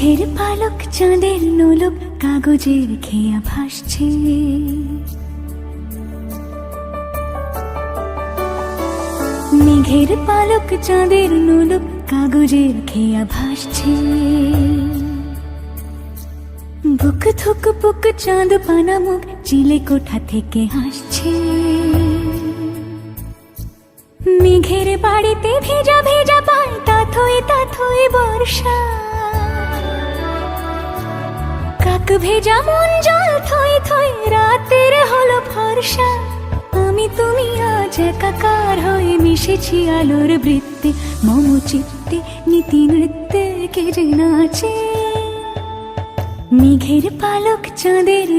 মেঘের পালক চাঁদের নোলক কাগজের খেয়া ভাসছে। মেঘের পালক চাঁদের নোলক কাগজের খেয়া ভাসছে। বুক থুক বুক চাঁদ পানা মুখ চিলে কোঠা থেকে হাসছে। মেঘের বাড়িতে ভেজা ভেজা পায় তাথই বর্ষা। কাক ভেজা মন জল থই থই রাতের হলো ফর্সা। আমি তুমি আজ একাকার হয়ে মিশেছি আলোর বৃত্তে। মম চিত্তে নীতি নৃত্যে কে যে নাচে। মেঘের পালক চাঁদের